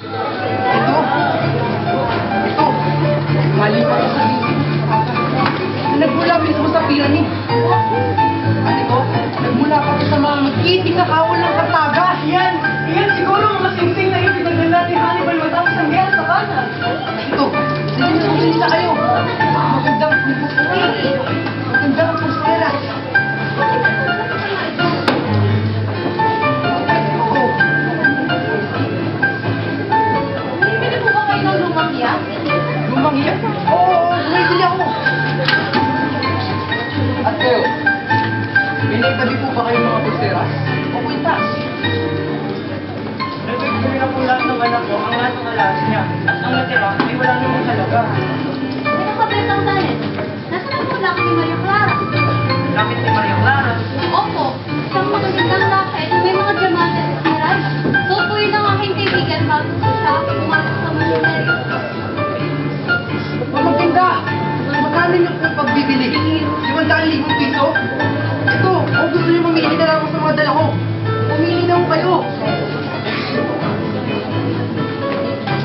Ito. Ito. Mali pa ito sa bibig. Nagmula mismo sa pyramid. At ito, nagmula pa ito sa mga magkiting na kawal ng Kartaga. Yan siguro mga singsing na ipinagdala ni Hannibal matapos ang gera sa Kana. Ito, hindi na kayo. Magandang pulsera. Bibili po ba kayo ng lumang yak? Lumang iyak? Oo, bumibili ako. At kayo, binitabi po ba kayo mga pulseras? O kwintas? Nagbibigay na po lahat ng anak ko ang lahat ng alas niya. At ang natira ay wala namang halaga. May nakabit ang talent. Nasaan po lang ni Maria Clara? Lapit ni Maria Clara. Opo, isang magagandang lakay na may mga diamante at emerald. So po yun ang aking kaibigan bago siya aking umalis sa machinery. Maganda! Magkano yung pagbibili? 500,000 piso? Ito, kung gusto niyo mamili na lang ako sa mga dala ko. Pumili na ako kayo.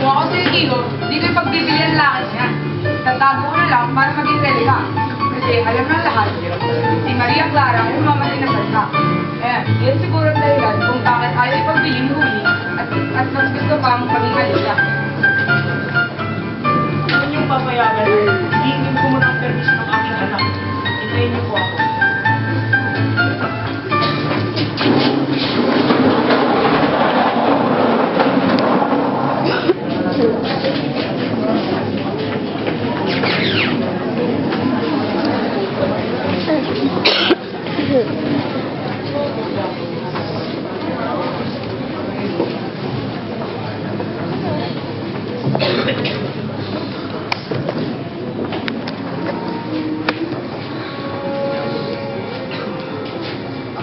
Kung ako sa'yo, Iho, di ko ipagbibili ang lakad niya. Tatago ko na lang para maging relika. Kasi alam ng lahat, si Maria Clara ay mamatay na salta. Yan siguro ang dahilan kung bakit ayaw ipagbili ni Willie at mas gusto pang maging relika. Kung yung papayagan, hihingin ko muna ang permission ng aking anak. Hintayin niyo po ako.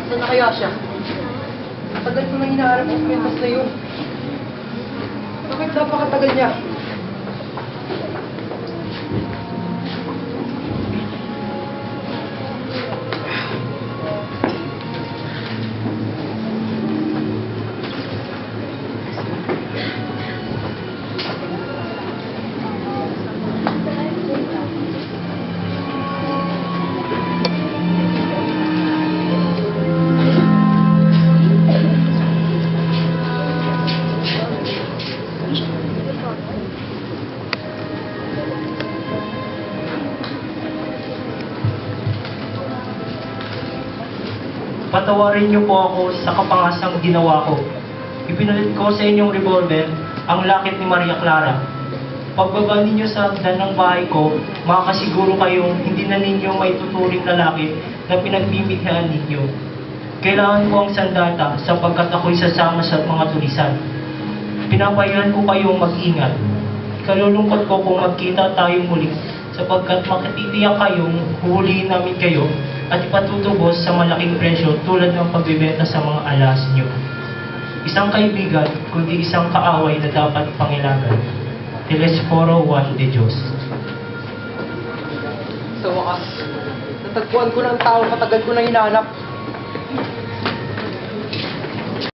Saan na kaya siya? Tagal ko nang hinaharap ang kwintas na yun. Bakit napakatagal niya? Patawarin niyo po ako sa kapangasang ginawa ko. Ipinalit ko sa inyong revolver ang lakit ni Maria Clara. Pagbaba ninyo sa hagdan ng bahay ko, makakasiguro kayong hindi na ninyo may tuturing na lakit na pinagbibigyan ninyo. Kailangan ko ang sandata sapagkat ako'y sasama sa mga tulisan. Pinapayuhan ko kayong mag-ingat. Kalulungkot ko kung magkita tayo muli sapagkat makatitiyak kayong huhulihin namin kayo at ipatutubos sa malaking presyo tulad ng pagbibenta sa mga alas nyo. Isang kaibigan, kundi isang kaaway na dapat pangilagan. Telesforo 1 de Diyos. Sa wakas, natagpuan ko ng tao matagal ko na hinahanap.